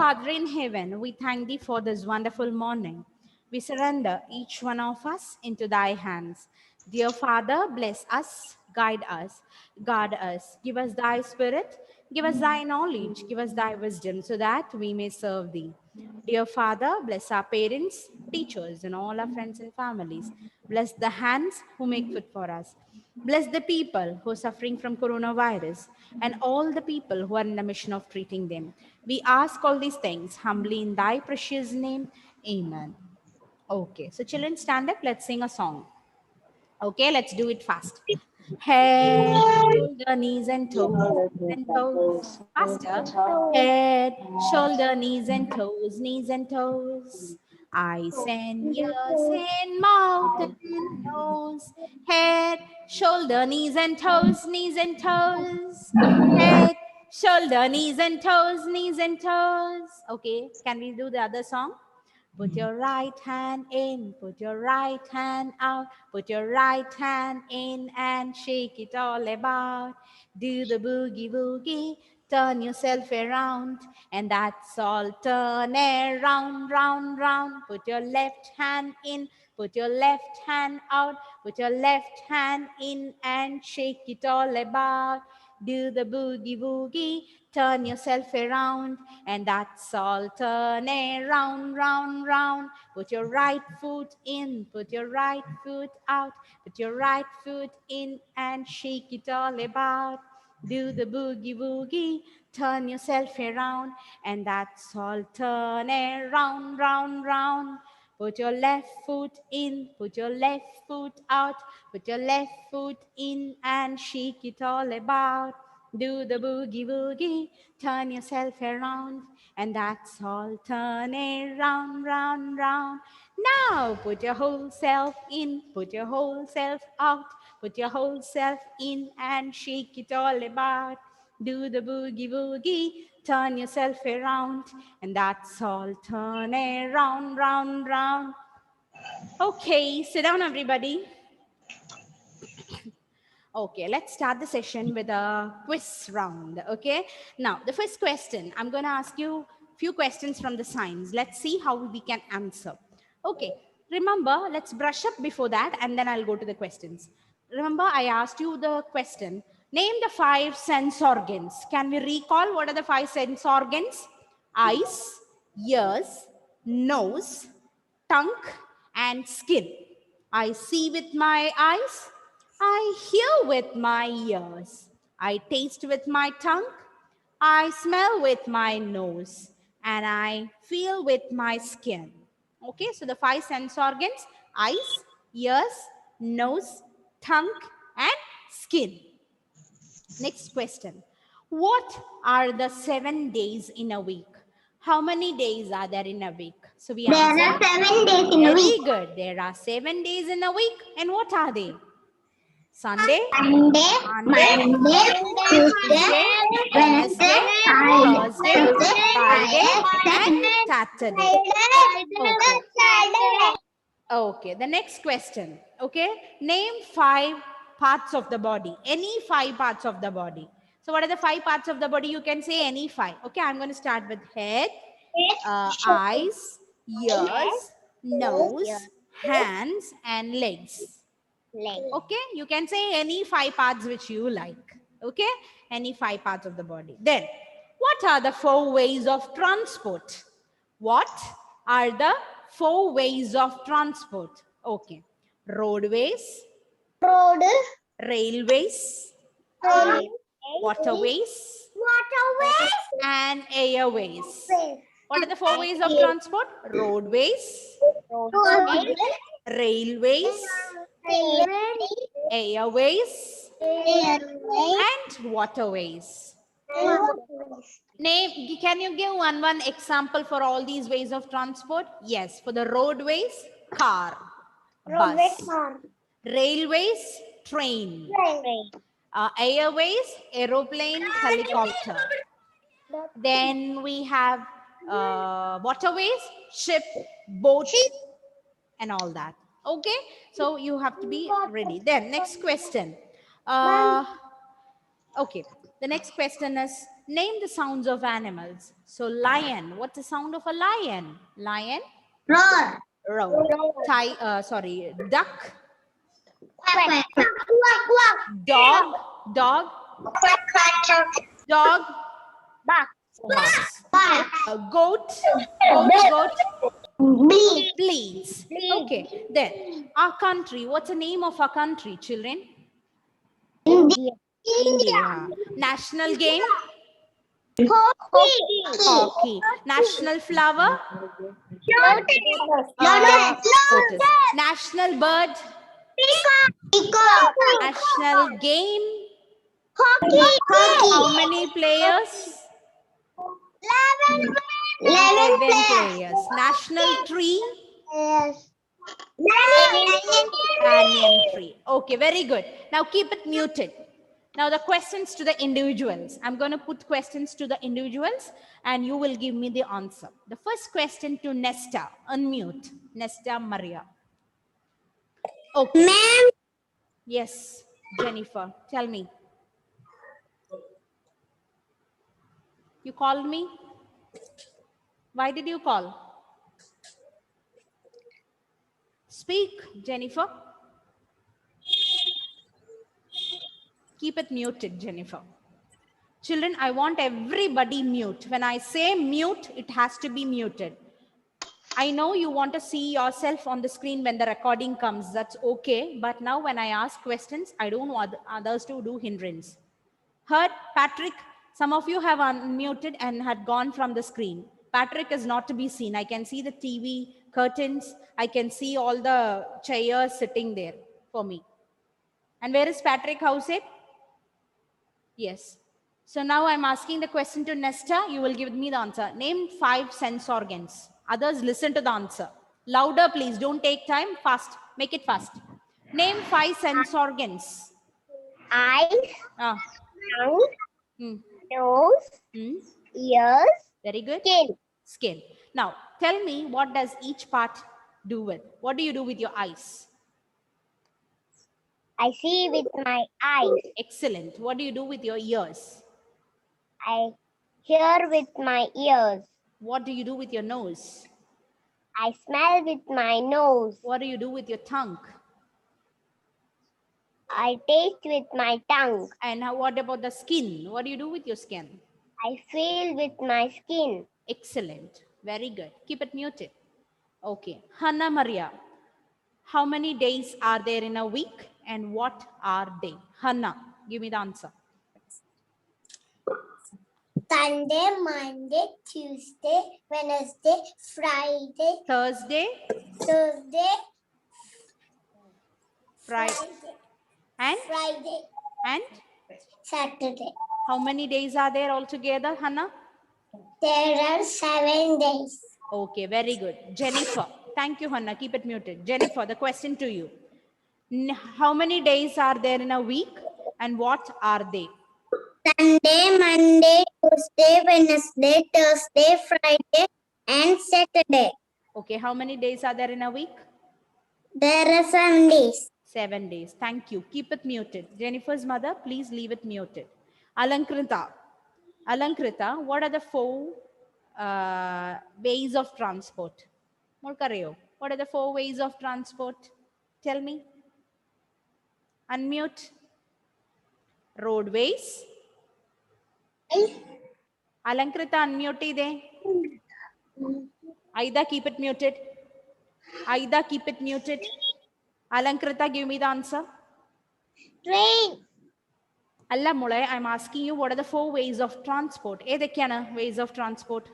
Father in heaven, we thank thee for this wonderful morning. We surrender each one of us into thy hands. Dear Father, bless us, guide us, guard us. Give us thy spirit, give us thy knowledge, give us thy wisdom so that we may serve thee. Dear Father, bless our parents, teachers, and all our friends and families. Bless the hands who make food for us. Bless the people who are suffering from coronavirus and all the people who are in the mission of treating them. We ask all these things humbly in thy precious name. Amen. Okay, so children, stand up. Let's sing a song. Okay, let's do it fast. Head, shoulder, knees, and toes, knees and toes. Faster. Head, shoulder, knees, and toes, knees and toes. Eyes and ears and mouth and nose. Head, shoulder, knees, and toes, knees and toes. Head, shoulder, knees, and toes, knees and toes. Okay, can we do the other song? Put your right hand in, put your right hand out, put your right hand in and shake it all about. Do the boogie woogie, turn yourself around, and that's all. Turn around, round, round. Put your left hand in, put your left hand out, put your left hand in and shake it all about. Do the boogie woogie, turn yourself around, and that's all. Turn around, round, round. Put your right foot in, put your right foot out, put your right foot in and shake it all about. Do the boogie woogie, turn yourself around, and that's all. Turn around, round, round. Put your left foot in, put your left foot out, put your left foot in and shake it all about. Do the boogie woogie, turn yourself around, and that's all. Turn around, round, round. Now put your whole self in, put your whole self out, put your whole self in and shake it all about. Do the boogie woogie, turn yourself around, and that's all. Turn around, round, round. Okay, sit down, everybody. Okay, let's start the session with a quiz round. Okay, now the first question, I'm going to ask you a few questions from the signs. Let's see how we can answer. Okay, remember, let's brush up before that and then I'll go to the questions. Remember, I asked you the question, name the 5 sense organs. Can we recall what are the 5 sense organs? Eyes, ears, nose, tongue, and skin. I see with my eyes. I hear with my ears. I taste with my tongue. I smell with my nose. And I feel with my skin. Okay, so the 5 sense organs, eyes, ears, nose, tongue, and skin. Next question. What are the 7 days in a week? How many days are there in a week? So we There answer. are 7 days in a Very week. good. There are 7 days in a week. And what are they? Sunday, Monday, Monday, Tuesday, Wednesday, Thursday, Friday, and Saturday. Okay. Okay. The next question. Okay. Name 5 parts of the body. Any 5 parts of the body. So what are the 5 parts of the body? You can say any 5. Okay. I'm going to start with head, eyes, ears, nose, hands, and legs. Okay, you can say any 5 parts which you like. Okay, any 5 parts of the body. Then, what are the 4 ways of transport? What are the 4 ways of transport? Okay, roadways, Road, railways, waterways, and airways. What are the 4 ways of transport? Roadways, railways, airways, and waterways. Name, can you give one example for all these ways of transport? Yes, for the roadways, car, bus. Railways, train. Airways, aeroplane, helicopter. Then we have waterways, ship, boat, and all that. Okay, so you have to be ready. Then next question. Okay, the next question is, Name the sounds of animals. So lion. What's the sound of a lion? Lion. Roar. Roar. Duck. Quack. Quack. Quack. Dog. Dog. Quack. Quack. Dog. Bark. Barks. Bark. Goat. Goat. Bleed. Bleeds. Okay. Then our country. What's the name of our country, children? India. India. National game. Hockey. Hockey. National flower. Lotus. Lotus. National bird. Peacock. National game. Hockey. How many players? 11 11 players. players. National tree. Yes. Banyan tree. Okay, very good. Now keep it muted. Now the questions to the individuals. I'm going to put questions to the individuals and you will give me the answer. The first question to Nesta. Unmute. Nesta Maria. Okay. Ma'am. Yes, Jennifer. Tell me. You called me? Why did you call? Speak, Jennifer. Keep it muted, Jennifer. Children, I want everybody mute. When I say mute, it has to be muted. I know you want to see yourself on the screen when the recording comes. That's okay. But now when I ask questions, I don't want others to do hindrance. Heard, Patrick? Some of you have unmuted and had gone from the screen. Patrick is not to be seen. I can see the TV curtains. I can see all the chairs sitting there for me. And where is Patrick Howsett? Yes. So now I'm asking the question to Nesta. You will give me the answer. Name 5 sense organs. Others listen to the answer. Louder, please. Don't take time. Fast. Make it fast. Name 5 sense organs. Eyes. Ah. Tongue. Hmm. Nose. Hmm. Ears. Very good. Skin. Skin. Now, tell me what does each part do with? What do you do with your eyes? I see with my eyes. Excellent. What do you do with your ears? I hear with my ears. What do you do with your nose? I smell with my nose. What do you do with your tongue? I taste with my tongue. And what about the skin? What do you do with your skin? I feel with my skin. Excellent. Very good. Keep it muted. Okay. Hannah Maria. How many days are there in a week and what are they? Hannah, give me the answer. Sunday, Monday, Tuesday, Wednesday, Friday, Thursday, Thursday, Friday, and Saturday. how many days are there altogether, Hannah? There are 7 days. Okay, very good. Jennifer. Thank you, Hannah. Keep it muted. Jennifer, the question to you. How many days are there in a week and what are they? Sunday, Monday, Tuesday, Wednesday, Thursday, Friday, and Saturday. Okay, how many days are there in a week? There are 7 days. 7 days. Thank you. Keep it muted. Jennifer's mother, please leave it muted. Alankrita. Alankrita, what are the 4 ways of transport? What are the 4 ways of transport? Tell me. Unmute. Roadways. Alankrita, unmute ide. Aida, keep it muted. Aida, keep it muted. Alankrita, give me the answer. Train. Alla Mulay, I'm asking you what are the 4 ways of transport? Edekyana ways of transport.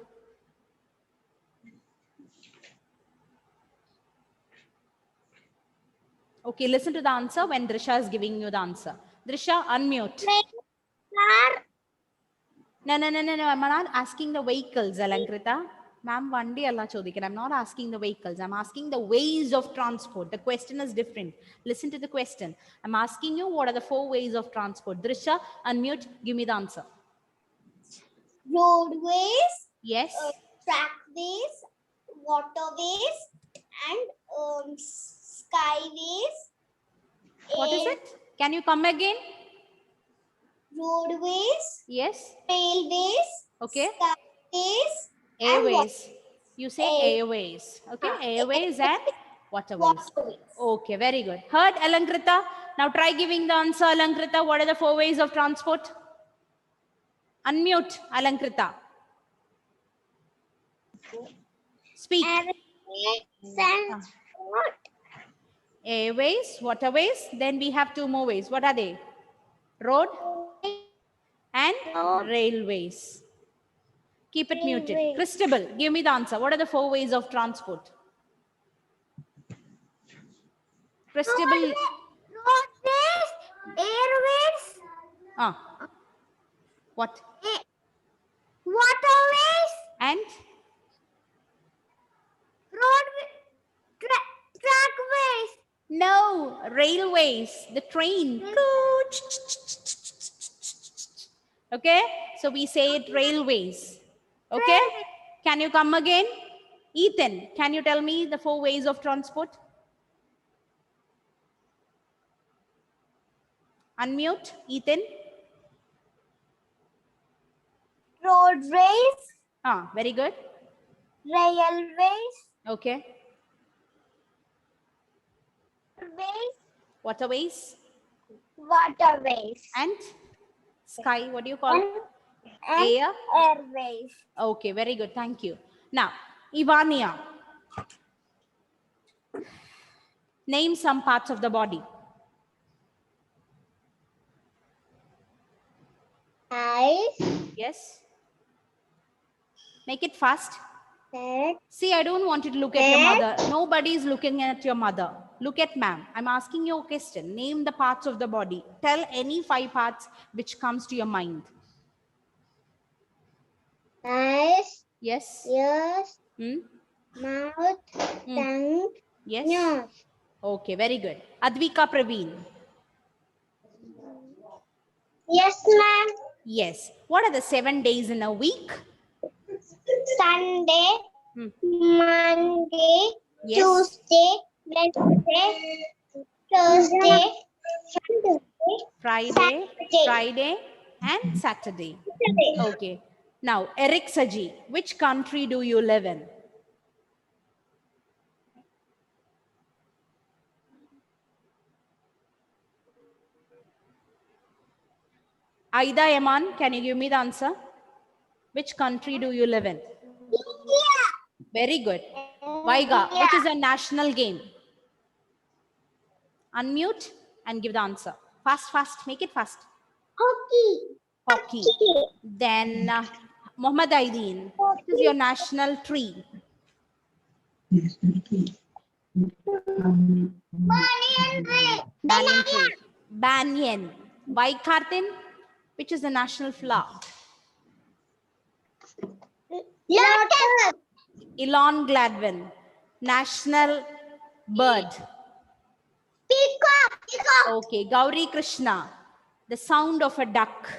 Okay, listen to the answer when Drisha is giving you the answer. Drisha, unmute. Train. Car. No. I'm not asking the vehicles, Alankrita. Ma'am, one day Allah chodikan. I'm not asking the vehicles. I'm asking the ways of transport. The question is different. Listen to the question. I'm asking you what are the 4 ways of transport. Drisha, unmute. Give me the answer. Roadways. Yes. Trackways. Waterways. And skyways. What is it? Can you come again? roadways, Yes. railways, Okay. skyways, and Airways. You say Air- airways. Okay. Airways and waterways. waterways. Okay. Very good. Heard, Alankrita? Now try giving the answer, Alankrita. What are the 4 ways of transport? Unmute, Alankrita. Speak. Airways Ah. and what? Airways, waterways. Then we have 2 more ways. What are they? Road and Road. railways. Keep it muted. Railways. Christabel, give me the answer. What are the 4 ways of transport? Christabel. Roadways, airways, Ah. What? waterways, And trackways. no, railways, the train. Okay, so we say it railways. Okay, can you come again? Ethan, can you tell me the 4 ways of transport? Unmute, Ethan. Roadways, Ah, very good. railways, Okay, ways, waterways waterways, and sky. What do you call it? and Air. airways. Okay, very good. Thank you. Now, Ivania, name some parts of the body. Eyes, Yes. Make it fast. head, See, I don't want you to look at your mother. Nobody is looking at your mother. Look at ma'am. I'm asking you a question. Name the parts of the body. Tell any 5 parts which comes to your mind. eyes, Yes. ears, Hmm? mouth, tongue, Yes. nose. Okay, very good. Advika Praveen. Yes, ma'am. Yes. What are the 7 days in a week? Sunday, Hmm. Monday, Yes. Tuesday, Wednesday, Thursday, Friday, Saturday. Friday, and Saturday. Saturday. Okay. Now, Eric Saji, which country do you live in? Aida Yaman, can you give me the answer? Which country do you live in? India. Very good. Vaiga, which is a national game? Unmute and give the answer. Fast, fast. Make it fast. Hockey. Hockey. Then Muhammad Aideen, which is your national tree? Banyan tree. Banyan tree. Banyan. Vaikartin, which is the national flower? Lotus. Elon Gladwin, national bird. Peacock. Peacock. Okay, Gauri Krishna, the sound of a duck.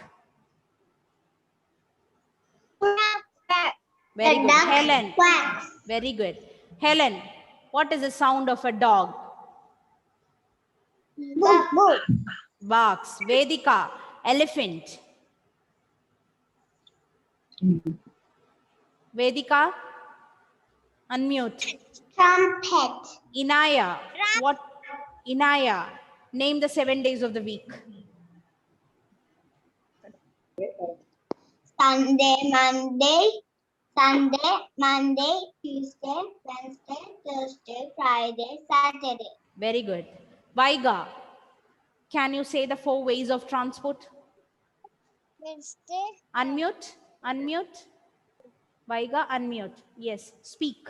Very good. Helen, Quacks. very good. Helen, what is the sound of a dog? Boop. Boop. Barks. Vedika, elephant. Vedika, unmute. Trumpet. Inaya, what? Inaya, name the 7 days of the week. Sunday, Monday, Tuesday, Wednesday, Thursday, Friday, Saturday. Very good. Vaiga, can you say the 4 ways of transport? Wednesday, Unmute, unmute. Vaiga, unmute. Yes, speak.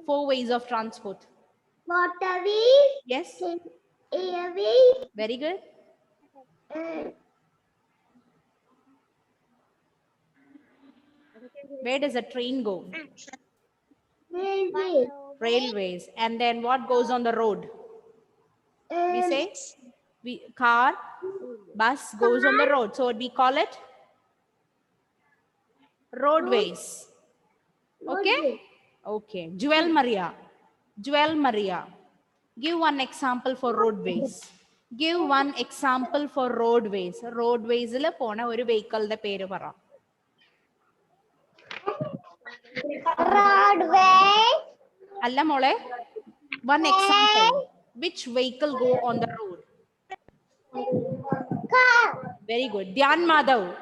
4 ways of transport. waterways, Yes, airways, very good. Where does a train go? railways. Railways. And then what goes on the road? We say car, bus goes on the road. So we call it roadways. Okay? Okay. Jewel Maria. Jewel Maria. Give one example for roadways. Give one example for roadways. Roadways il pona oru vehicle de peru para. Roadway. Alla mole. One example. Which vehicle go on the road? Car. Very good. Dhyan Madhav.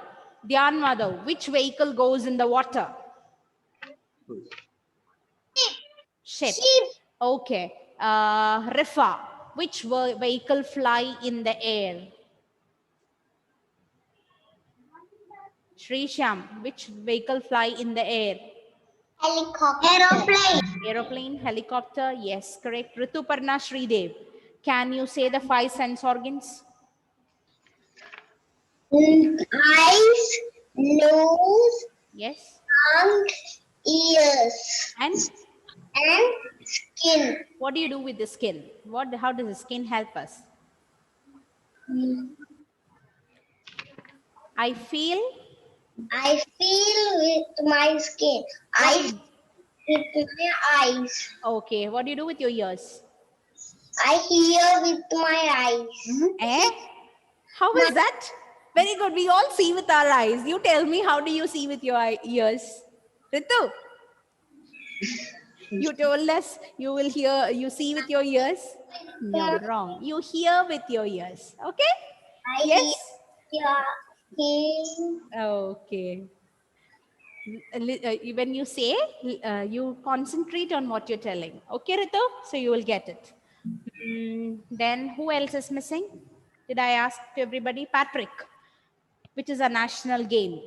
Dhyan Madhav. Which vehicle goes in the water? Ship. Sheep. Okay. Rifa. Which vehicle fly in the air? Sri Sham. Which vehicle fly in the air? Helicopter. Aeroplane. Aeroplane, helicopter. Yes, correct. Rituparna Sridev. Can you say the 5 sense organs? Eyes, nose, Yes. tongue, ears, And skin. what do you do with the skin? How does the skin help us? I feel. I feel with my skin. I feel with my eyes. Okay. What do you do with your ears? I hear with my eyes. Eh? How is that? Very good. We all see with our eyes. You tell me, how do you see with your ears? Ritu? You told us you will hear, you see with your ears? No, wrong. You hear with your ears. Okay? I Yes? hear. Okay. When you say, you concentrate on what you're telling. Okay, Ritu? So you will get it. Then who else is missing? Did I ask to everybody? Patrick. Which is a national game?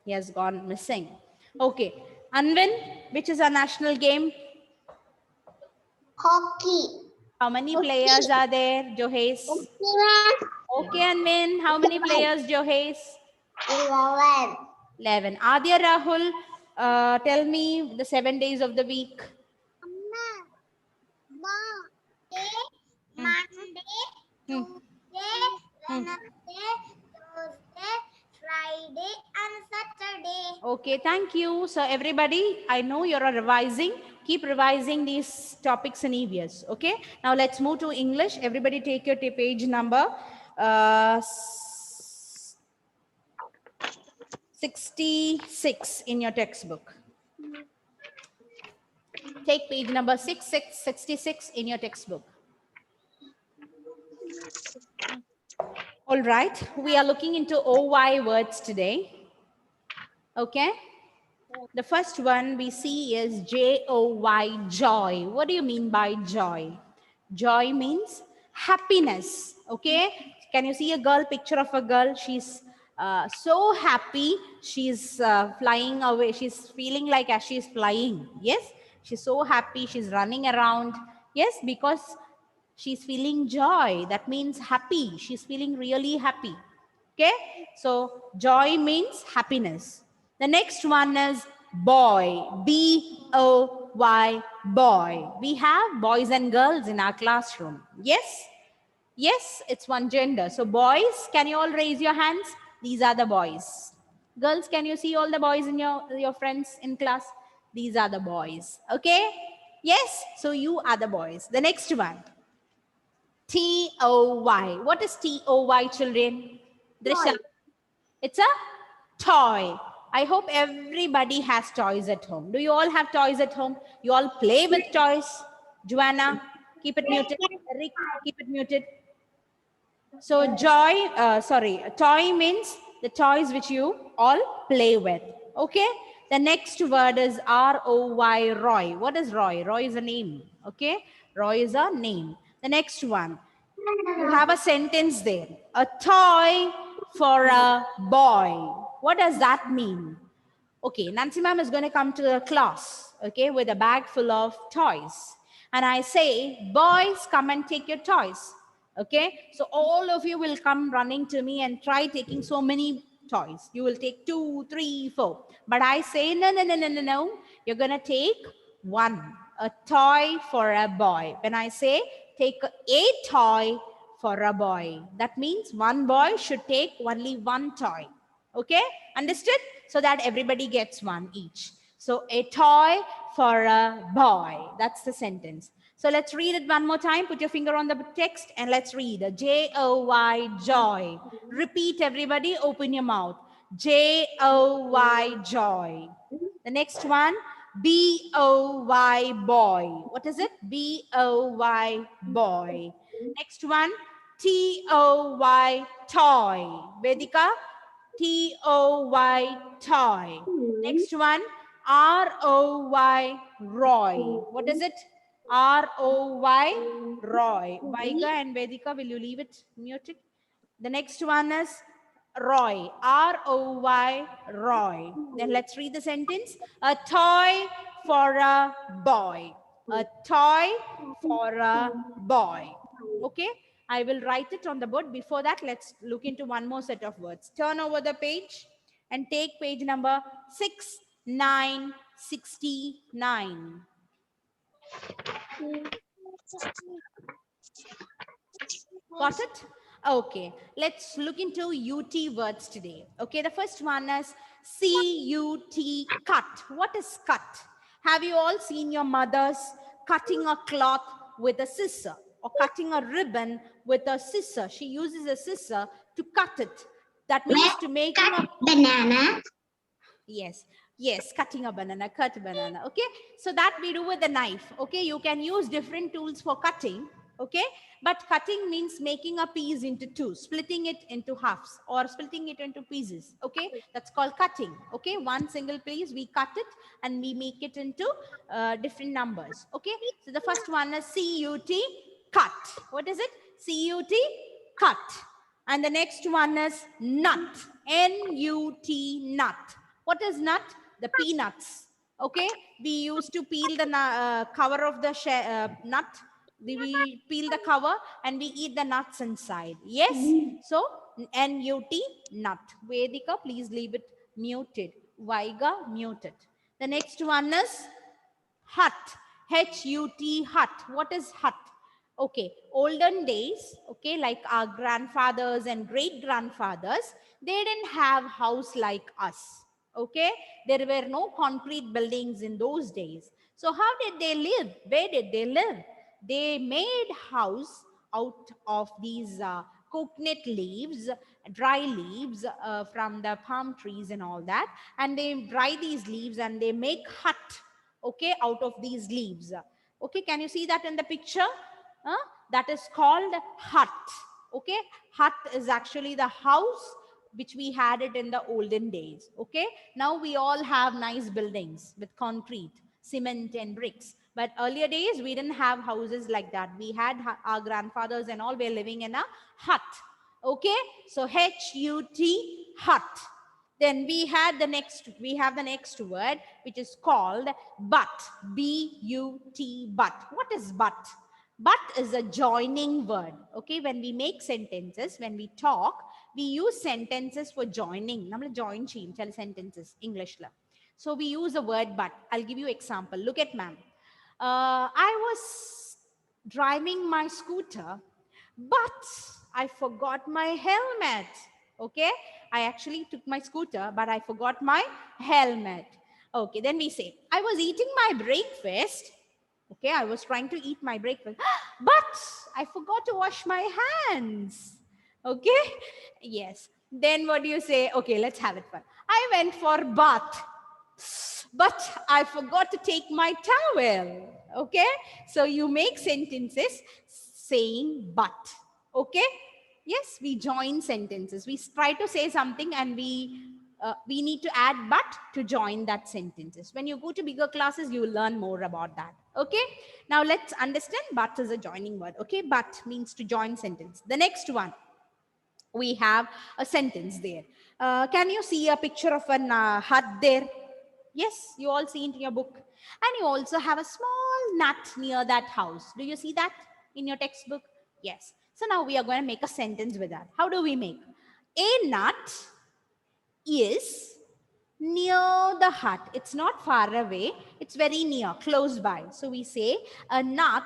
He has gone missing. Okay. Anvin, which is a national game? Hockey. How many players are there, Johes? Okay, Anvin, how many players, Johes? 11. 11. Adya Rahul, tell me the 7 days of the week. Monday, Tuesday, Wednesday, Thursday, Friday, and Saturday. Okay, thank you. So everybody, I know you're revising. Keep revising these topics in EVS. Okay. Now let's move to English. Everybody take your page number 66 in your textbook. Take page number 66 in your textbook. All right. We are looking into OY words today. Okay. The first one we see is J-O-Y, joy. What do you mean by joy? Joy means happiness. Okay. Can you see a girl, picture of a girl? She's so happy. She's flying away. She's feeling like as she's flying. Yes. She's so happy. She's running around. Yes. Because she's feeling joy. That means happy. She's feeling really happy. Okay. So joy means happiness. The next one is boy, B-O-Y, boy. We have boys and girls in our classroom. Yes? Yes, it's one gender. So boys, can you all raise your hands? These are the boys. Girls, can you see all the boys in your friends in class? These are the boys. Okay? Yes? So you are the boys. The next one. T-O-Y. What is T-O-Y, children? Drisha. It's a toy. I hope everybody has toys at home. Do you all have toys at home? You all play with toys? Joanna, keep it muted. Rick, keep it muted. So toy means the toys which you all play with. Okay. The next word is R-O-Y, Roy. What is Roy? Roy is a name. Okay. Roy is a name. The next one. You have a sentence there. A toy for a boy. What does that mean? Okay, Nancy ma'am is going to come to the class, okay, with a bag full of toys. And I say, boys, come and take your toys. Okay, so all of you will come running to me and try taking so many toys. You will take 2, 3, 4. But I say, no. You're going to take one, a toy for a boy. When I say, take a toy for a boy, that means one boy should take only one toy. Okay, understood? So that everybody gets one each. So a toy for a boy. That's the sentence. So let's read it one more time. Put your finger on the text and let's read. J-O-Y, joy. Repeat, everybody. Open your mouth. J-O-Y, joy. The next one, B-O-Y, boy. What is it? B-O-Y, boy. Next one, T-O-Y, toy. Vedika, T-O-Y, toy. Next one, R-O-Y, Roy. What is it? R-O-Y, Roy. Vaiga and Vedika, will you leave it muted? The next one is Roy. R-O-Y, Roy. Then let's read the sentence. A toy for a boy. A toy for a boy. Okay. I will write it on the board. Before that, let's look into one more set of words. Turn over the page and take page number 6969. Got it? Okay, let's look into UT words today. Okay, the first one is CUT, cut. What is cut? Have you all seen your mothers cutting a cloth with a scissor or cutting a ribbon with a scissor? She uses a scissor to cut it. That means to making Cut a banana. Yes, yes, cutting a banana, cut banana. Okay, so that we do with a knife. Okay, you can use different tools for cutting. Okay, but cutting means making a piece into two, splitting it into halves or splitting it into pieces. Okay, that's called cutting. Okay, one single piece we cut it and we make it into different numbers. Okay, so the first one is CUT, cut. What is it? CUT, cut. And the next one is nut, N-U-T, nut. What is nut? The peanuts. Okay, we used to peel the cover of the nut. We peel the cover and we eat the nuts inside. Yes, so N-U-T, nut. Vedika, please leave it muted. Vaiga, muted. The next one is hut, H-U-T, hut. What is hut? Okay, olden days, okay, like our grandfathers and great grandfathers, they didn't have house like us. Okay, there were no concrete buildings in those days. So how did they live? Where did they live? They made house out of these coconut leaves, dry leaves from the palm trees and all that, and they dry these leaves and they make hut, okay, out of these leaves. Okay, can you see that in the picture? That is called hut. Okay, hut is actually the house which we had it in the olden days. Okay, now we all have nice buildings with concrete, cement and bricks, but earlier days we didn't have houses like that. We had our grandfathers and all were living in a hut. Okay, so H-U-T, hut. Then we have the next word, which is called but, B-U-T, but. What is but? But is a joining word. Okay, when we make sentences, when we talk, we use sentences for joining. We join sentences English la. So we use the word but. I'll give you example. Look at ma'am. I was driving my scooter, but I forgot my helmet. Okay, I actually took my scooter, but I forgot my helmet. Okay, then we say, I was eating my breakfast. Okay, I was trying to eat my breakfast, but I forgot to wash my hands. Okay, yes. Then what do you say? Okay, let's have it fun. I went for bath, but I forgot to take my towel. Okay, so you make sentences saying but. Okay, yes, we join sentences. We try to say something and we need to add but to join that sentences. When you go to bigger classes, you will learn more about that. Okay, now let's understand but is a joining word. Okay, but means to join sentence. The next one, we have a sentence there. Can you see a picture of an hut there? Yes, you all see it in your book. And you also have a small nut near that house. Do you see that in your textbook? Yes. So now we are going to make a sentence with that. How do we make? A nut is near the hut. It's not far away. It's very near, close by. So we say a nut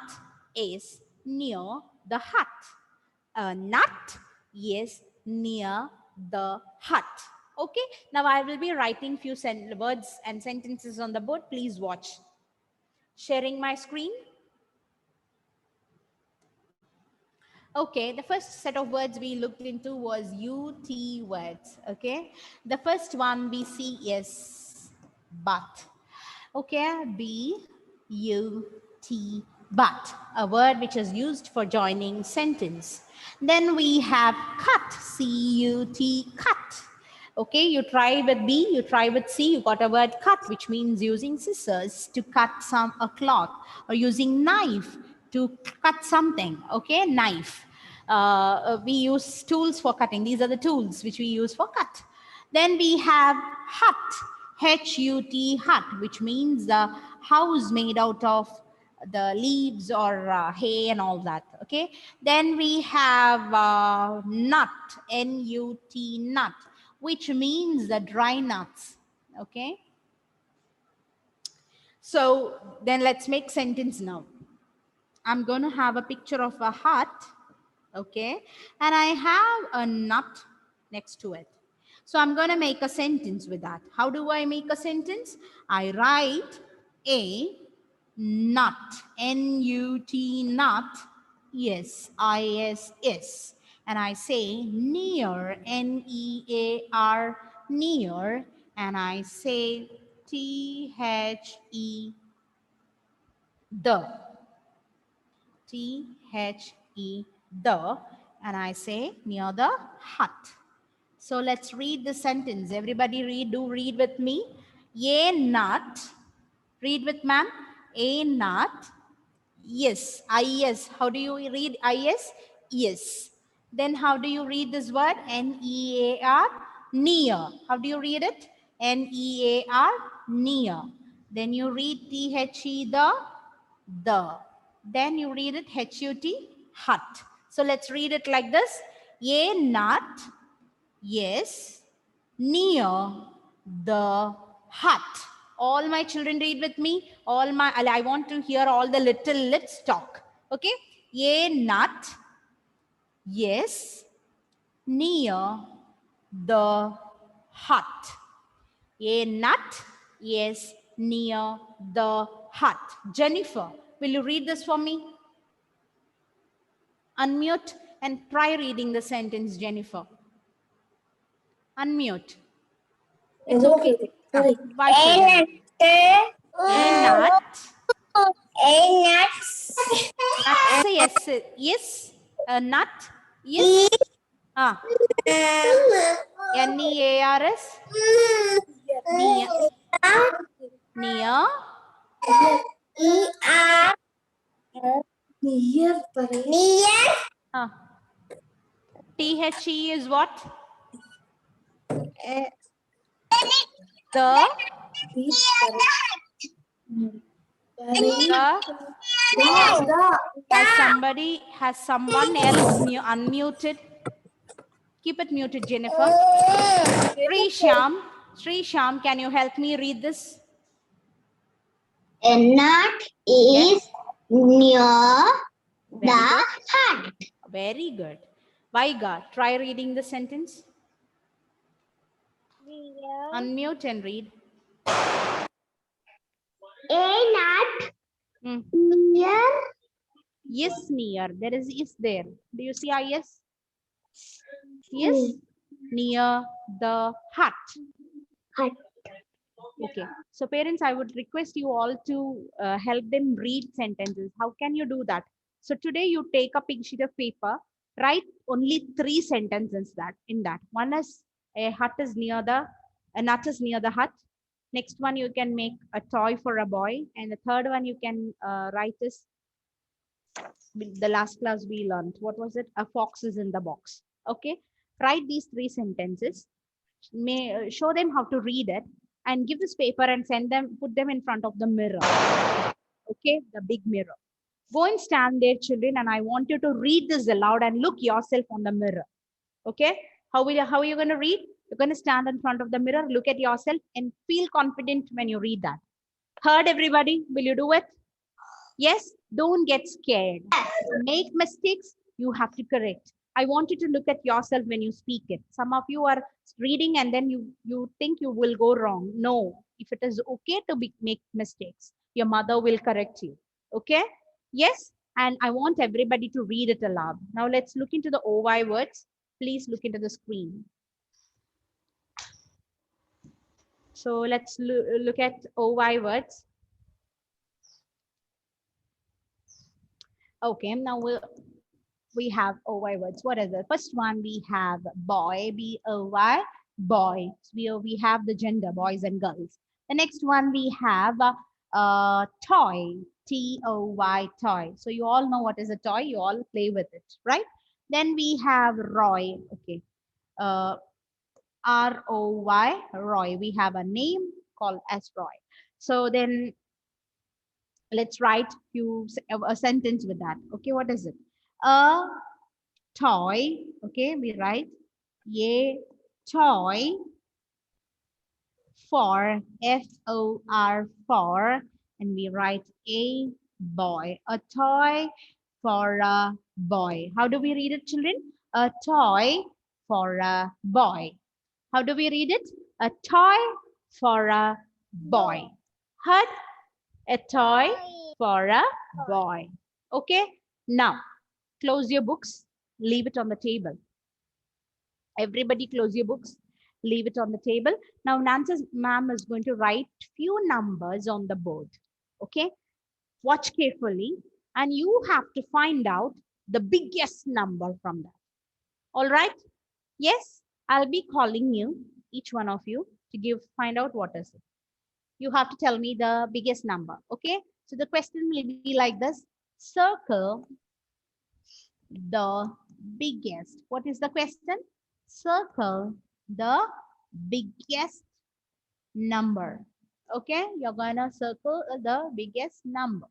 is near the hut. A nut is near the hut. Okay, now I will be writing few words and sentences on the board. Please watch. Sharing my screen. Okay, the first set of words we looked into was UT words. Okay, the first one we see is but. Okay, B-U-T, but, a word which is used for joining sentence. Then we have cut, C-U-T, cut. Okay, you try with B, you try with C, you got a word cut, which means using scissors to cut a cloth, or using knife to cut something. Okay, knife. We use tools for cutting. These are the tools which we use for cut. Then we have hut, H-U-T, hut, which means the house made out of the leaves or hay and all that. Okay. Then we have nut, N-U-T, nut, which means the dry nuts. Okay. So then let's make sentence now. I'm going to have a picture of a hut. Okay. And I have a nut next to it. So I'm going to make a sentence with that. How do I make a sentence? I write a nut, N-U-T, nut, yes, I-S-S. And I say near, N-E-A-R, near, and I say T-H-E, the, T-H-E, the, and I say near the hut. So let's read the sentence. Everybody read with me. A nut, read with ma'am. A nut, yes, I-S. How do you read I-S? Yes. Then how do you read this word? N-E-A-R, near. How do you read it? N-E-A-R, near. Then you read T-H-E, the. Then you read it H-U-T, hut. So let's read it like this. A nut, yes, near the hut. All my children read with me. I want to hear all the little lips talk. Okay. A nut, yes, near the hut. A nut, yes, near the hut. Jennifer, will you read this for me? Unmute and try reading the sentence, Jennifer. Unmute. It's okay. Bye, children. A nut. A nuts. Nut, say yes. Yes. A nut. Yes. Ah. N-E-A-R-S. Near. Near. E-R. Near. Ah. T-H-E is what? The. Has someone else unmuted? Keep it muted, Jennifer. Srisham, can you help me read this? A nut is near the hut. Very good. Vaiga, try reading the sentence. Unmute and read. A nut near. Yes, near. There is there. Do you see yes? Yes, near the hut. Okay. So parents, I would request you all to help them read sentences. How can you do that? So today you take a big sheet of paper, write only 3 sentences in that. One is a nut is near the hut. Next one you can make a toy for a boy, and the third one you can write is the last class we learned. What was it? A fox is in the box. Okay. Write these 3 sentences. Show them how to read it, and give this paper and put them in front of the mirror. Okay, the big mirror. Go and stand there, children, and I want you to read this aloud and look yourself on the mirror. Okay, how are you going to read? You're going to stand in front of the mirror, look at yourself, and feel confident when you read that. Heard, everybody? Will you do it? Yes, don't get scared. Make mistakes, you have to correct. I want you to look at yourself when you speak it. Some of you are reading and then you think you will go wrong. No, if it is okay to make mistakes, your mother will correct you. Okay? Yes? And I want everybody to read it aloud. Now let's look into the OY words. Please look into the screen. So let's look at OY words. Okay, now we have OY words. What is it? First one, we have boy, B-O-Y, boy. So we have the gender, boys and girls. The next one, we have toy, T-O-Y, toy. So you all know what is a toy. You all play with it, right? Then we have Roy, okay. R-O-Y, Roy. We have a name called as Roy. So then let's write a sentence with that. Okay, what is it? A toy. Okay, we write a toy for, F-O-R, for, and we write a boy. A toy for a boy. How do we read it, children? A toy for a boy. How do we read it? A toy for a boy. Hut, a toy for a boy. Okay, now close your books, leave it on the table. Everybody close your books, leave it on the table. Now Nancy's ma'am is going to write few numbers on the board. Okay, watch carefully and you have to find out the biggest number from that. All right? Yes, I'll be calling you, each one of you, to find out what is it. You have to tell me the biggest number. Okay, so the question will be like this: circle the biggest. What is the question? Circle the biggest number. Okay, you're gonna circle the biggest number.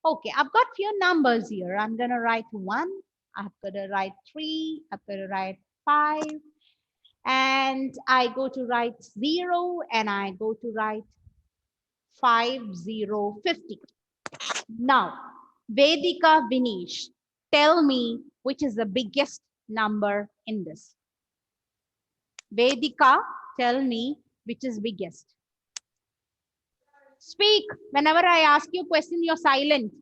Okay, I've got few numbers here. I'm gonna write 1, I've got to write 3, I've got to write 5, and I go to write 0, and I go to write 50. Now, Vedika, Vinish, tell me which is the biggest number in this. Vedika, tell me which is biggest. Speak. Whenever I ask you a question, you're silent.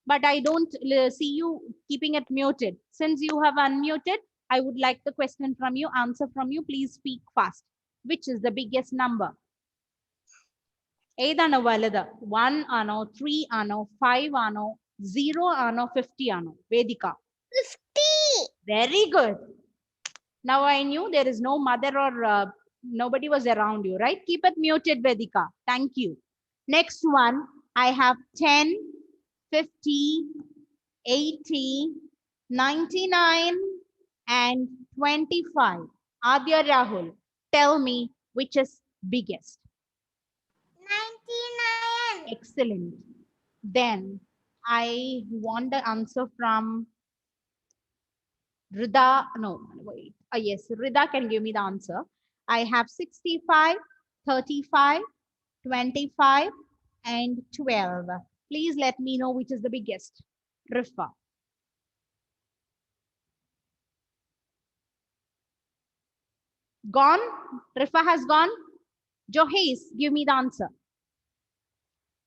But I don't see you keeping it muted. Since you have unmuted, I would like the question from you, answer from you. Please speak fast. Which is the biggest number? ഏതാണ് വലുത്? 1 ആണോ, 3 ആണോ, 5 ആണോ, 0 ആണോ, 50 ആണോ? Vedika. 50. Very good. Now I knew there is no mother or nobody was around you, right? Keep it muted, Vedika. Thank you. Next one, I have 10, 50, 80, 99, and 25. Adya Rahul, tell me which is biggest. 99. Excellent. Then I want the answer from Rida. No, wait. Yes, Rida can give me the answer. I have 65, 35, 25, and 12. Please let me know which is the biggest. Rifa. Gone? Rifa has gone? Johes, give me the answer.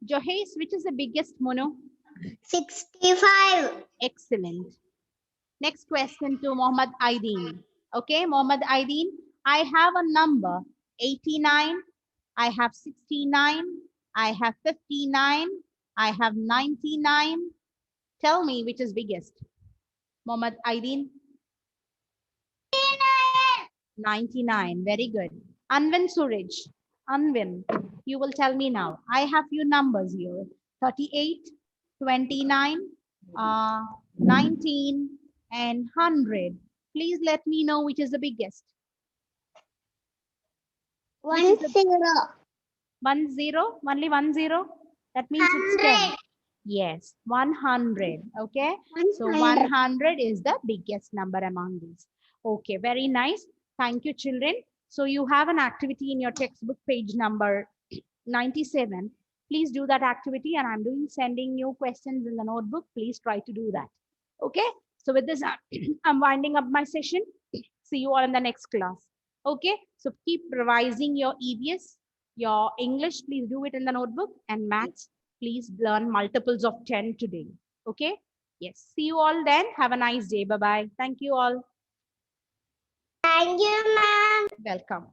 Johes, which is the biggest, Mono? 65. Excellent. Next question to Mohammad Aideen. Okay, Mohammad Aideen, I have a number 89, I have 69, I have 59, I have 99. Tell me which is biggest. Mohammad Aideen. 99. Very good. Anvin Suraj. Anvin, you will tell me now. I have few numbers here. 38, 29, 19, and 100. Please let me know which is the biggest. 10. 10? Only 10? That means it's 10. Yes, 100. Okay. So 100 is the biggest number among these. Okay, very nice. Thank you, children. So you have an activity in your textbook, page number 97. Please do that activity, and I'm sending you questions in the notebook. Please try to do that. Okay. So with this, I'm winding up my session. See you all in the next class. Okay, so keep revising your EVS, your English, please do it in the notebook, and maths, please learn multiples of 10 today. Okay, yes, see you all then. Have a nice day. Bye bye. Thank you all. Thank you, ma'am. Welcome.